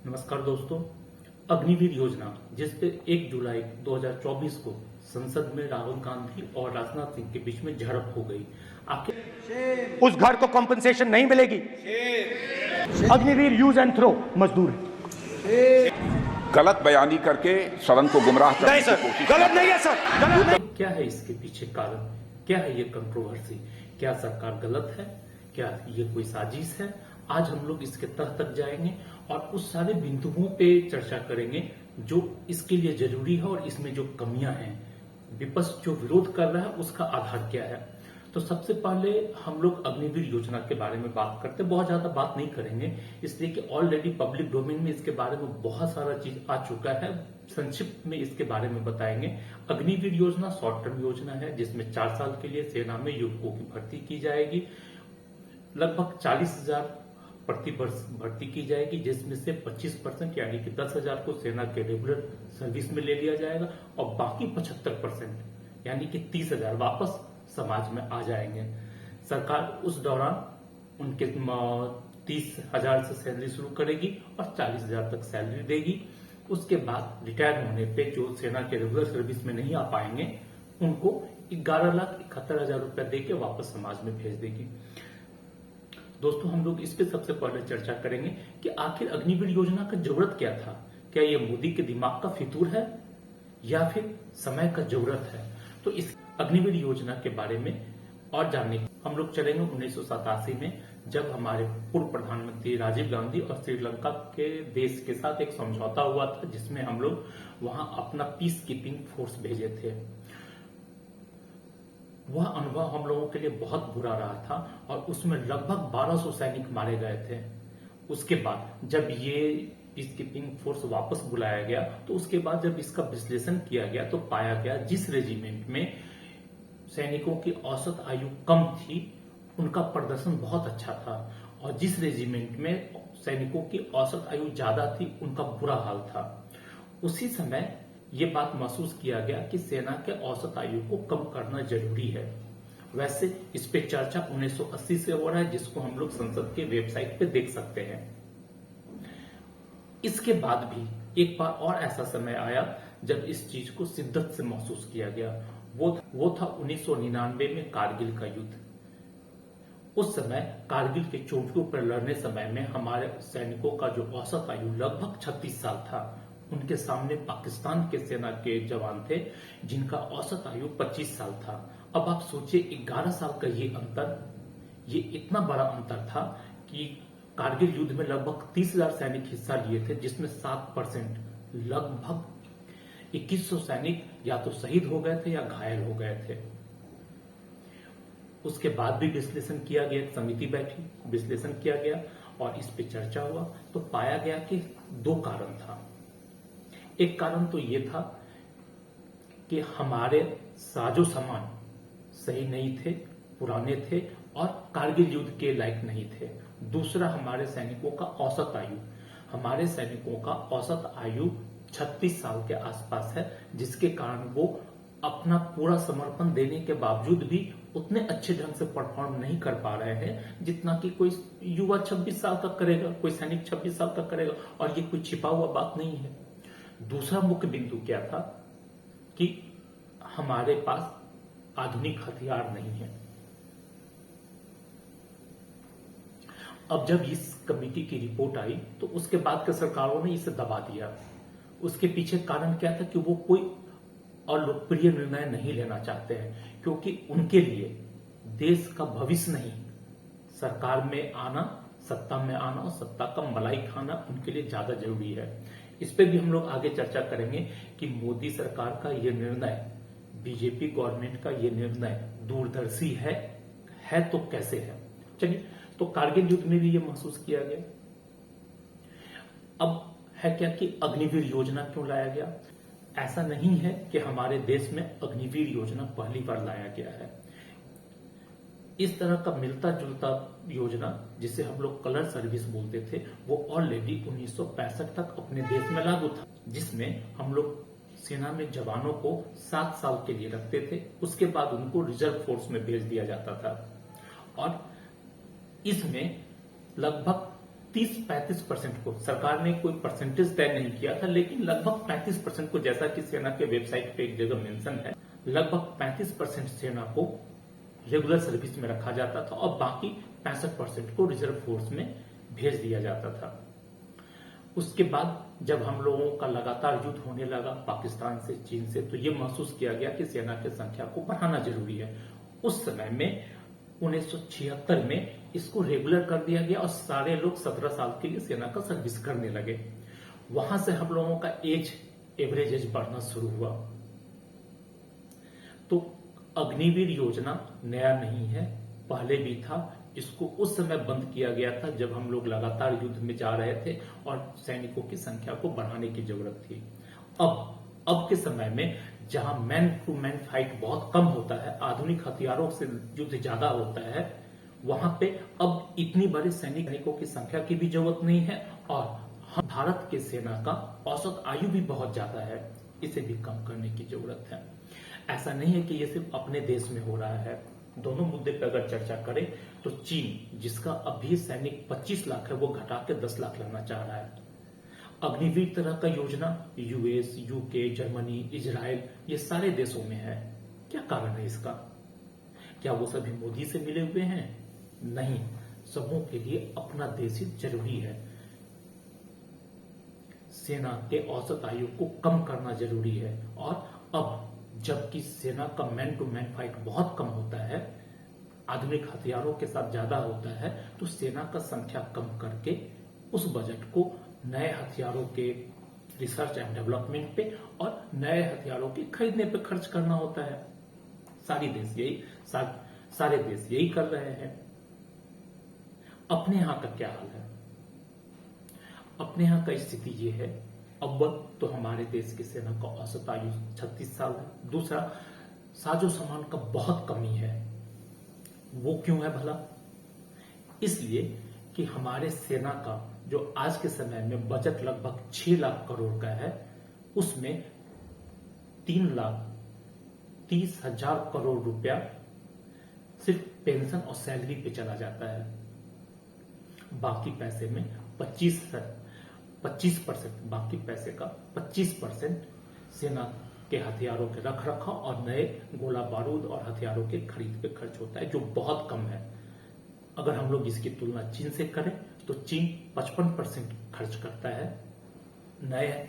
नमस्कार दोस्तों। अग्निवीर योजना जिस पे 1 जुलाई 2024 को संसद में राहुल गांधी और राजनाथ सिंह के बीच में झड़प हो गई। आखिर उस घर को कॉम्पनसेशन नहीं मिलेगी। अग्निवीर यूज एंड थ्रो मजदूर है। गलत बयानी करके सदन को गुमराह करने नहीं की सर, कोशिश गलत नहीं है सर, गलत नहीं। क्या है इसके पीछे कारण? क्या है ये कंट्रोवर्सी? क्या सरकार गलत है? क्या ये कोई साजिश है? आज हम लोग इसके तह तक जाएंगे और उस सारे बिंदुओं पे चर्चा करेंगे जो इसके लिए जरूरी है और इसमें जो कमियां हैं, विपक्ष जो विरोध कर रहा है उसका आधार क्या है। तो सबसे पहले हम लोग अग्निवीर योजना के बारे में बात करते हैं। बहुत ज्यादा बात नहीं करेंगे इसलिए कि ऑलरेडी पब्लिक डोमेन में इसके बारे में बहुत सारा चीज आ चुका है। संक्षिप्त में इसके बारे में बताएंगे। अग्निवीर योजना शॉर्ट टर्म योजना है जिसमें 4 साल के लिए सेना में युवकों की भर्ती की जाएगी। लगभग 40,000 प्रति वर्ष भर्ती की जाएगी, जिसमें से 25% यानी कि 10,000 को सेना के रेगुलर सर्विस में ले लिया जाएगा और बाकी 75% यानी कि 30,000 वापस समाज में आ जाएंगे। सरकार उस दौरान उनके 30,000 से सैलरी शुरू करेगी और 40,000 तक सैलरी देगी। उसके बाद रिटायर होने पे जो सेना के रेगुलर सर्विस में नहीं आ पाएंगे उनको 11,71,000 रुपया देके वापस समाज में भेज देगी। दोस्तों, हम लोग इस पे सबसे पहले चर्चा करेंगे कि आखिर अग्निवीर योजना का जरूरत क्या था। क्या ये मोदी के दिमाग का फितूर है या फिर समय का जरूरत है? तो इस अग्निवीर योजना के बारे में और जानने हम लोग चलेंगे 1987 में, जब हमारे पूर्व प्रधानमंत्री राजीव गांधी और श्रीलंका के देश के साथ एक समझौता हुआ था जिसमें हम लोग वहां अपना पीस कीपिंग फोर्स भेजे थे। वह अनुभव हम लोगों के लिए बहुत बुरा रहा था और उसमें लगभग 1200 सैनिक मारे गए थे। उसके बाद जब ये पीस कीपिंग फोर्स वापस बुलाया गया तो उसके बाद जब इसका विश्लेषण किया गया तो पाया गया जिस रेजिमेंट में सैनिकों की औसत आयु कम थी उनका प्रदर्शन बहुत अच्छा था और जिस रेजिमेंट में सैनिकों की औसत आयु ज्यादा थी उनका बुरा हाल था। उसी समय ये बात महसूस किया गया कि सेना के औसत आयु को कम करना जरूरी है। वैसे इस पे चर्चा 1980 से हो रहा है जिसको हम लोग संसद के वेबसाइट पे देख सकते हैं। इसके बाद भी एक बार और ऐसा समय आया जब इस चीज को शिद्दत से महसूस किया गया। वो था 1999 में कारगिल का युद्ध। उस समय कारगिल के चोटियों पर लड़ने समय में हमारे सैनिकों का जो औसत आयु लगभग 36 साल था, उनके सामने पाकिस्तान के सेना के जवान थे जिनका औसत आयु 25 साल था। अब आप सोचिए 11 साल का ये अंतर, ये इतना बड़ा अंतर था कि कारगिल युद्ध में लगभग 30,000 सैनिक हिस्सा लिए थे जिसमें 7% लगभग 2100 सैनिक या तो शहीद हो गए थे या घायल हो गए थे। उसके बाद भी विश्लेषण किया गया, एक समिति बैठी, विश्लेषण किया गया और इस पे चर्चा हुआ तो पाया गया कि 2 कारण था। एक कारण तो ये था कि हमारे साजो सामान सही नहीं थे, पुराने थे और कारगिल युद्ध के लायक नहीं थे। दूसरा, हमारे सैनिकों का औसत आयु, हमारे सैनिकों का औसत आयु 36 साल के आसपास है, जिसके कारण वो अपना पूरा समर्पण देने के बावजूद भी उतने अच्छे ढंग से परफॉर्म नहीं कर पा रहे हैं जितना कि कोई युवा 26 साल का करेगा, कोई सैनिक 26 साल का करेगा। और ये कोई छिपा हुआ बात नहीं है। दूसरा मुख्य बिंदु क्या था कि हमारे पास आधुनिक हथियार नहीं है। अब जब इस कमेटी की रिपोर्ट आई तो उसके बाद के सरकारों ने इसे दबा दिया। उसके पीछे कारण क्या था कि वो कोई और लोकप्रिय निर्णय नहीं लेना चाहते हैं क्योंकि उनके लिए देश का भविष्य नहीं, सरकार में आना, सत्ता में आना और सत्ता का मलाई खाना उनके लिए ज्यादा जरूरी है। इस पे भी हम लोग आगे चर्चा करेंगे कि मोदी सरकार का ये निर्णय, बीजेपी गवर्नमेंट का ये निर्णय दूरदर्शी है तो कैसे है। चलिए, तो कारगिल युद्ध में भी ये महसूस किया गया। अब है क्या कि अग्निवीर योजना क्यों लाया गया? ऐसा नहीं है कि हमारे देश में अग्निवीर योजना पहली बार लाया गया है। इस तरह का मिलता जुलता योजना जिसे हम लोग कलर सर्विस बोलते थे वो ऑलरेडी 1965 तक अपने देश में लागू था, जिसमें हम लोग सेना में जवानों को 7 साल के लिए रखते थे। उसके बाद उनको रिजर्व फोर्स में भेज दिया जाता था और इसमें लगभग 30-35% को, सरकार ने कोई परसेंटेज तय नहीं किया था, लेकिन लगभग 35% को, जैसा कि सेना के वेबसाइट पे एक जगह मेंशन है, लगभग 35% सेना को रेगुलर सर्विस में रखा जाता था और बाकी 65% को रिजर्व फोर्स में भेज दिया जाता था। उसके बाद जब हम लोगों का लगातार युद्ध होने लगा पाकिस्तान से, चीन से, तो ये महसूस किया गया कि सेना की संख्या को बढ़ाना जरूरी है। उस समय में 1976 में इसको रेगुलर कर दिया गया और सारे लोग 17 साल के लिए सेना का सर्विस करने लगे। वहां से हम लोगों का एवरेज एज बढ़ना शुरू हुआ। तो अग्निवीर योजना नया नहीं है, पहले भी था। इसको उस समय बंद किया गया था जब हम लोग लगातार युद्ध में जा रहे थे और सैनिकों की संख्या को बढ़ाने की जरूरत थी। अब के समय में जहां मैन टू मैन फाइट बहुत कम होता है, आधुनिक हथियारों से युद्ध ज्यादा होता है, वहां पे अब इतनी बड़ी सैनिकों की संख्या की भी जरूरत नहीं है और भारत के सेना का औसत आयु भी बहुत ज्यादा है, इसे भी कम करने की जरूरत है। ऐसा नहीं है कि ये सिर्फ अपने देश में हो रहा है। दोनों मुद्दे पर अगर चर्चा करें तो चीन, जिसका अभी सैनिक 25 लाख है, वो घटा के 10 लाख लाना चाह रहा है। अग्निवीर तरह का योजना यूएस, यूके, जर्मनी, इजराइल, ये सारे देशों में है। क्या कारण है इसका? क्या वो सभी मोदी से मिले हुए हैं? नहीं, सबों के लिए अपना देश ही जरूरी है। सेना के औसत आयु को कम करना जरूरी है और अब जबकि सेना का मैन टू मैन फाइट बहुत कम होता है, आधुनिक हथियारों के साथ ज्यादा होता है, तो सेना का संख्या कम करके उस बजट को नए हथियारों के रिसर्च एंड डेवलपमेंट पे और नए हथियारों के खरीदने पे खर्च करना होता है। सारे देश यही कर रहे हैं। अपने यहां का क्या हाल है? अपने यहां का स्थिति ये है, अव्वल तो हमारे देश की सेना का औसत आयु 36 साल है। दूसरा, साजो सामान का बहुत कमी है। वो क्यों है भला? इसलिए कि हमारे सेना का जो आज के समय में बजट लगभग 6 लाख करोड़ का है, उसमें 3,30,000 करोड़ रुपया सिर्फ पेंशन और सैलरी पे चला जाता है। बाकी पैसे में 25% बाकी पैसे का 25% सेना के हथियारों के रख रखाव और नए गोला बारूद और हथियारों के खरीद पे खर्च होता है, जो बहुत कम है। अगर हम लोग इसकी तुलना चीन से करें तो चीन 55% खर्च करता है नए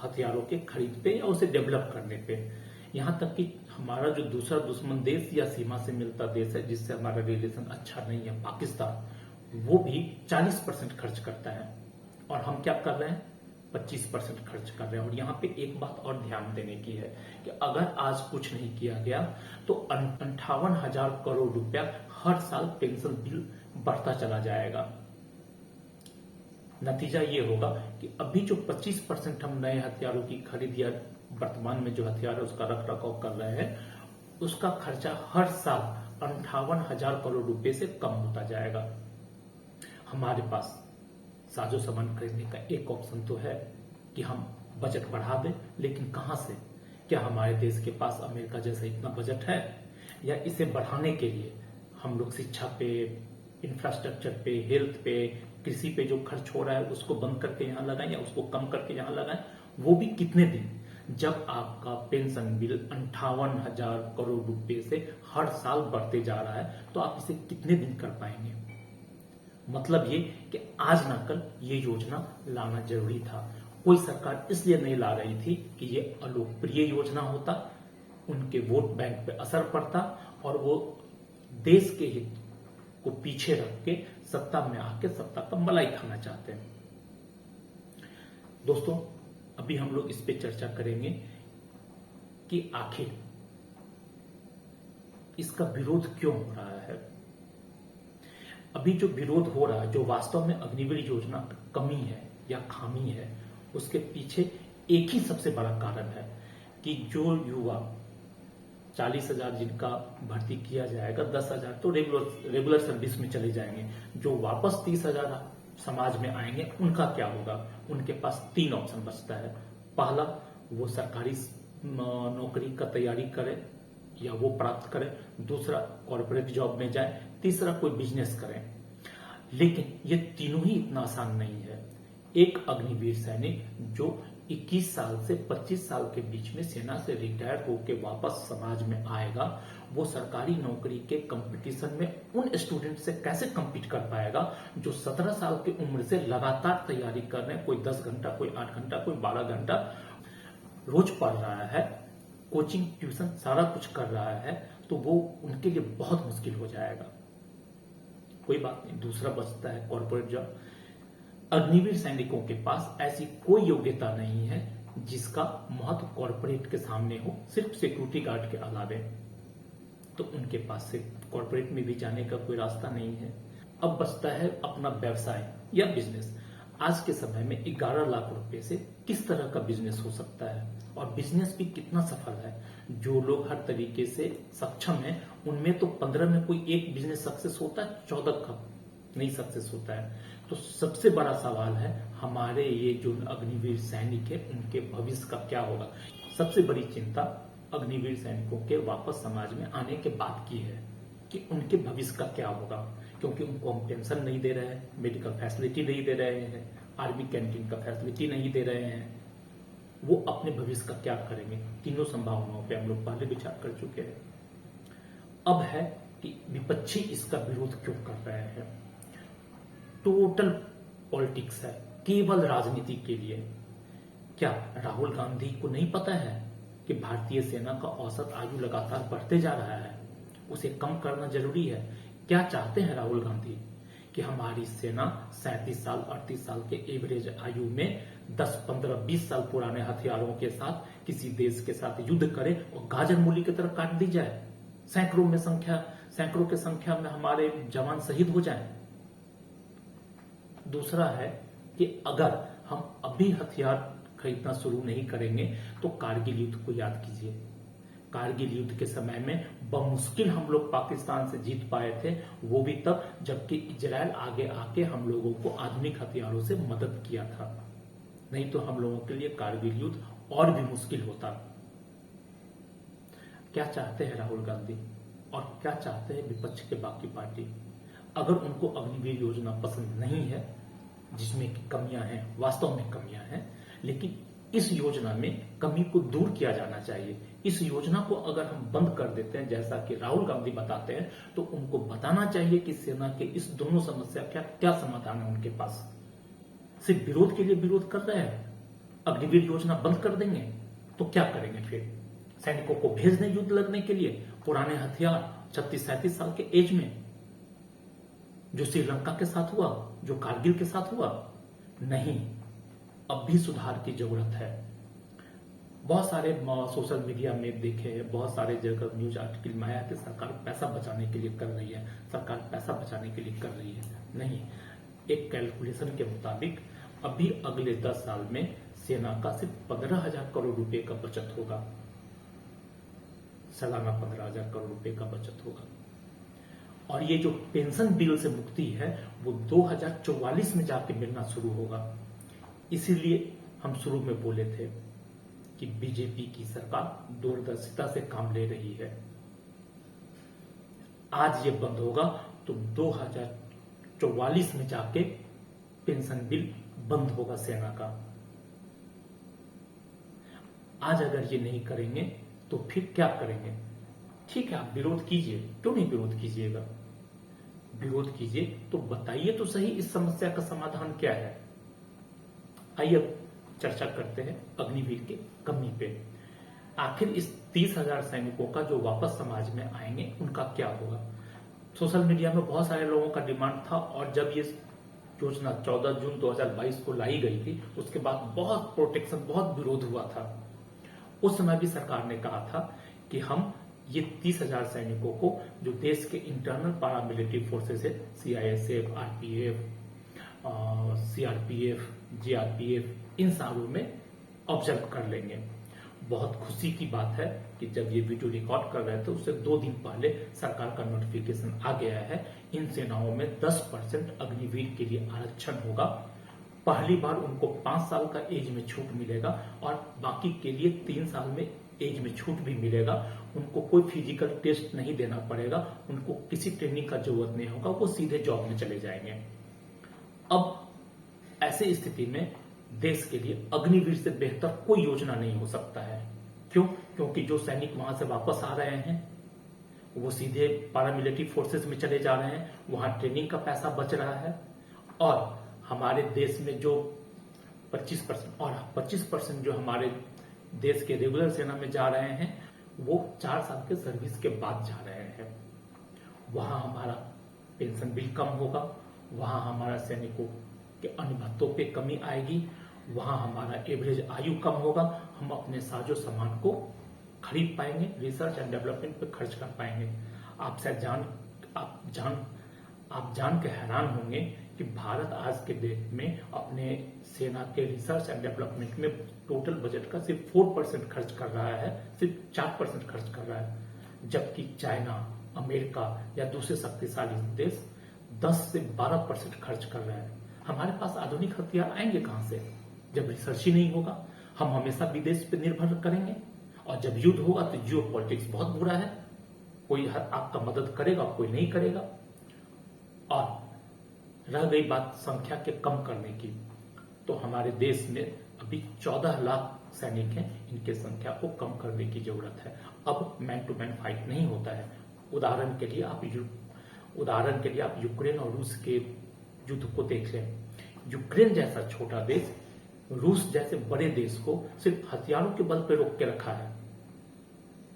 हथियारों के खरीद पे या उसे डेवलप करने पे। यहां तक कि हमारा जो दूसरा दुश्मन देश या सीमा से मिलता देश है, जिससे हमारा रिलेशन अच्छा नहीं है, पाकिस्तान, वो भी 40% खर्च करता है और हम क्या कर रहे हैं? 25% खर्च कर रहे हैं। और यहाँ पे एक बात और ध्यान देने की है कि अगर आज कुछ नहीं किया गया तो 58,000 करोड़ रुपया हर साल पेंशन बिल बढ़ता चला जाएगा। नतीजा ये होगा कि अभी जो 25% हम नए हथियारों की खरीद या वर्तमान में जो हथियार है उसका रख रखाव कर रहे हैं, उसका खर्चा हर साल 58,000 करोड़ रुपए से कम होता जाएगा। हमारे पास साजो सामान खरीदने का एक ऑप्शन तो है कि हम बजट बढ़ा दें, लेकिन कहां से? क्या हमारे देश के पास अमेरिका जैसा इतना बजट है? या इसे बढ़ाने के लिए हम लोग शिक्षा पे, इंफ्रास्ट्रक्चर पे, हेल्थ पे, कृषि पे जो खर्च हो रहा है उसको बंद करके यहां लगाएं या उसको कम करके यहां लगाएं? वो भी कितने दिन? जब आपका पेंशन बिल 58,000 करोड़ रुपए से हर साल बढ़ते जा रहा है, तो आप इसे कितने दिन कर पाएंगे? मतलब ये कि आज ना कल ये योजना लाना जरूरी था। कोई सरकार इसलिए नहीं ला रही थी कि ये अलोकप्रिय योजना होता, उनके वोट बैंक पे असर पड़ता और वो देश के हित को पीछे रख के सत्ता में आके सत्ता का मलाई खाना चाहते हैं। दोस्तों, अभी हम लोग इस पे चर्चा करेंगे कि आखिर इसका विरोध क्यों हो रहा है। अभी जो विरोध हो रहा है, जो वास्तव में अग्निवीर योजना की कमी है या खामी है, उसके पीछे एक ही सबसे बड़ा कारण है कि जो युवा 40,000 जिनका भर्ती किया जाएगा, 10,000 तो रेगुलर सर्विस में चले जाएंगे। जो वापस 30,000 समाज में आएंगे, उनका क्या होगा? उनके पास 3 ऑप्शन बचता है। पहला, वो सरकारी नौकरी का तैयारी करे या वो प्राप्त करें। दूसरा, कॉर्पोरेट जॉब में जाए। तीसरा, कोई बिजनेस करें। लेकिन ये तीनों ही इतना आसान नहीं है। एक अग्निवीर सैनिक जो 21 साल से 25 साल के बीच में सेना से रिटायर होकर वापस समाज में आएगा, वो सरकारी नौकरी के कंपटीशन में उन स्टूडेंट से कैसे compete कर पाएगा जो 17 साल की उम्र से लगातार तैयारी कर रहे हैं। कोई 10 घंटा, कोई 8 घंटा, कोई 12 घंटा रोज पढ़ रहा है, कोचिंग ट्यूशन सारा कुछ कर रहा है, तो वो उनके लिए बहुत मुश्किल हो जाएगा। कोई बात नहीं, दूसरा बचता है कॉर्पोरेट जॉब। अग्निवीर सैनिकों के पास ऐसी कोई योग्यता नहीं है जिसका महत्व कॉर्पोरेट के सामने हो, सिर्फ सिक्योरिटी गार्ड के अलावे, तो उनके पास से कॉर्पोरेट में भी जाने का कोई रास्ता नहीं है। अब बचता है अपना व्यवसाय या बिजनेस। आज के समय में 11 लाख रुपए से किस तरह का बिजनेस हो सकता है और बिजनेस भी कितना सफल है। जो लोग हर तरीके से सक्षम हैं, उनमें तो 15 में कोई एक बिजनेस सक्सेस होता है, 14 का नहीं सक्सेस होता है। तो सबसे बड़ा सवाल है हमारे ये जो अग्निवीर सैनिक है उनके भविष्य का क्या होगा। सबसे बड़ी चिंता अग्निवीर सैनिकों के वापस समाज में आने के बाद की है कि उनके भविष्य का क्या होगा, क्योंकि उनको हम पेंशन नहीं दे रहे हैं, मेडिकल फैसिलिटी नहीं दे रहे हैं, आर्मी कैंटीन का फैसिलिटी नहीं दे रहे हैं। वो अपने भविष्य का क्या करेंगे। तीनों संभावनाओं पे हम लोग पहले विचार कर चुके हैं। अब है कि विपक्षी इसका विरोध क्यों कर रहे हैं। टोटल पॉलिटिक्स है, केवल राजनीति के लिए। क्या राहुल गांधी को नहीं पता है कि भारतीय सेना का औसत आयु लगातार बढ़ते जा रहा है, उसे कम करना जरूरी है। क्या चाहते हैं राहुल गांधी कि हमारी सेना 37 साल 38 साल के एवरेज आयु में 10, 15, 20 साल पुराने हथियारों के साथ किसी देश के साथ युद्ध करे और गाजर मूली की तरह काट दी जाए, सैकड़ों की संख्या में हमारे जवान शहीद हो जाएं। दूसरा है कि अगर हम अभी हथियार खरीदना शुरू नहीं करेंगे तो कारगिल युद्ध को याद कीजिए। कारगिल युद्ध के समय में बमुश्किल हम लोग पाकिस्तान से जीत पाए थे, वो भी तब जबकि इजराइल आगे आके हम लोगों को आधुनिक हथियारों से मदद किया था। नहीं तो हम लोगों के लिए कारगिल युद्ध और भी मुश्किल होता। क्या चाहते हैं राहुल गांधी और क्या चाहते हैं विपक्ष के बाकी पार्टी। अगर उनको अग्निवीर योजना पसंद नहीं है, जिसमें कमियां हैं, वास्तव में कमियां हैं, लेकिन इस योजना में कमी को दूर किया जाना चाहिए। इस योजना को अगर हम बंद कर देते हैं जैसा कि राहुल गांधी बताते हैं, तो उनको बताना चाहिए कि सेना के इस दोनों समस्या का क्या समाधान है उनके पास। सिर्फ विरोध के लिए विरोध कर रहे हैं। अग्निवीर योजना बंद कर देंगे तो क्या करेंगे फिर। सैनिकों को भेज दें युद्ध लड़ने के लिए, पुराने हथियार 36-37 साल के एज में, जो श्रीलंका के साथ हुआ, जो कारगिल के साथ हुआ। नहीं, अब भी सुधार की जरूरत है। बहुत सारे सोशल मीडिया में देखे हैं, बहुत सारे जगह न्यूज आर्टिकल में आया कि सरकार पैसा बचाने के लिए कर रही है, सरकार पैसा बचाने के लिए कर रही है। नहीं, एक कैलकुलेशन के मुताबिक अभी अगले 10 साल में सेना का सिर्फ 15,000 करोड़ रुपए का बचत होगा, सालाना 15,000 करोड़ रुपए का बचत होगा। और ये जो पेंशन बिल से मुक्ति है वो 2044 में जाके मिलना शुरू होगा। इसीलिए हम शुरू में बोले थे कि बीजेपी की सरकार दूरदर्शिता से काम ले रही है। आज ये बंद होगा तो 2044 में जाके पेंशन बिल बंद होगा सेना का। आज अगर ये नहीं करेंगे तो फिर क्या करेंगे। ठीक है, आप विरोध कीजिए, क्यों नहीं विरोध कीजिएगा। विरोध कीजिए तो बताइए तो सही इस समस्या का समाधान क्या है। आइए अब चर्चा करते हैं अग्निवीर की कमी पे। आखिर इस 30,000 सैनिकों का जो वापस समाज में आएंगे उनका क्या होगा। सोशल मीडिया में बहुत सारे लोगों का डिमांड था और जब ये योजना 14 जून 2022 को लाई गई थी उसके बाद बहुत प्रोटेक्शन, बहुत विरोध हुआ था। उस समय भी सरकार ने कहा था कि हम ये 30,000 सैनिकों को जो देश के इंटरनल पैरामिलिट्री फोर्सेस है, सीआईएसएफ, आरपीएफ, सीआरपीएफ, जीआरपीएफ, इन सारों में ऑब्जर्व कर लेंगे। बहुत खुशी की बात है कि जब ये वीडियो रिकॉर्ड कर रहे थे उससे 2 दिन पहले सरकार का नोटिफिकेशन आ गया है। इन सेनाओं में 10% अग्निवीर के लिए आरक्षण होगा। पहली बार उनको 5 साल का एज में छूट मिलेगा और बाकी के लिए 3 साल में एज में छूट भी मिलेगा। उनको कोई फिजिकल टेस्ट नहीं देना पड़ेगा, उनको किसी ट्रेनिंग का जरूरत नहीं होगा, वो सीधे जॉब में चले जाएंगे। अब ऐसी स्थिति में देश के लिए अग्निवीर से बेहतर कोई योजना नहीं हो सकता है। क्यों? क्योंकि जो सैनिक वहां से वापस आ रहे हैं वो सीधे पैरामिलिट्री फोर्सेस में चले जा रहे हैं, वहां ट्रेनिंग का पैसा बच रहा है, और हमारे देश में जो 25% जो हमारे देश के रेगुलर सेना में जा रहे हैं वो 4 साल के सर्विस के बाद जा रहे हैं। वहां हमारा पेंशन बिल कम होगा, वहां हमारा सैनिकों के अन्य भत्तों पे कमी आएगी, वहां हमारा एवरेज आयु कम होगा, हम अपने साजो सामान को खरीद पाएंगे, रिसर्च एंड डेवलपमेंट पे खर्च कर पाएंगे। आप जान के हैरान होंगे कि भारत आज के डेट में अपने सेना के रिसर्च एंड डेवलपमेंट में टोटल बजट का सिर्फ 4% खर्च कर रहा है, सिर्फ 4% खर्च कर रहा है, जबकि चाइना, अमेरिका या दूसरे शक्तिशाली देश 10 से 12% खर्च कर रहे हैं। हमारे पास आधुनिक हथियार आएंगे कहां से जब रिसर्च ही नहीं होगा? हम हमेशा विदेश पर निर्भर करेंगे, और जब युद्ध होगा तो जियो पॉलिटिक्स बहुत बुरा है, कोई आपका मदद करेगा, कोई नहीं करेगा। और रह गई बात संख्या के कम करने की, तो हमारे देश में अभी 14 लाख सैनिक हैं, इनके संख्या को कम करने की जरूरत है। अब मैन टू मैन फाइट नहीं होता है। उदाहरण के लिए आप यूक्रेन और रूस के युद्ध को देख लें। यूक्रेन जैसा छोटा देश रूस जैसे बड़े देश को सिर्फ हथियारों के बल पर रोक के रखा है।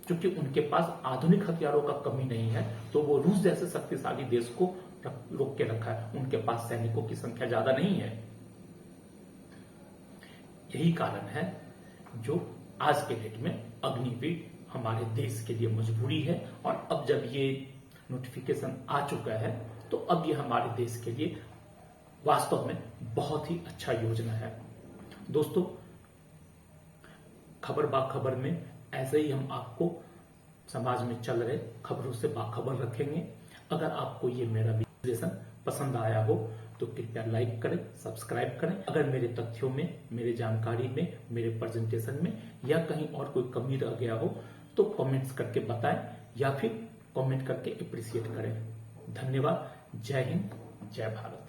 क्योंकि उनके पास आधुनिक हथियारों का कमी नहीं है, तो वो रूस जैसे शक्तिशाली देश को रोक के रखा है। उनके पास सैनिकों की संख्या ज्यादा नहीं है। यही कारण है जो आज के डेट में अग्निवीर हमारे देश के लिए मजबूरी है। और अब जब ये नोटिफिकेशन आ चुका है तो अब ये हमारे देश के लिए वास्तव में बहुत ही अच्छा योजना है। दोस्तों, खबर बाखबर में ऐसे ही हम आपको समाज में चल रहे खबरों से बाखबर रखेंगे। अगर आपको ये मेरा विश्लेषण पसंद आया हो तो कृपया लाइक करें, सब्सक्राइब करें। अगर मेरे तथ्यों में, मेरे जानकारी में, मेरे प्रेजेंटेशन में या कहीं और कोई कमी रह गया हो तो कमेंट्स करके बताएं या फिर कमेंट करके अप्रिशिएट करें। धन्यवाद। जय हिंद, जय भारत।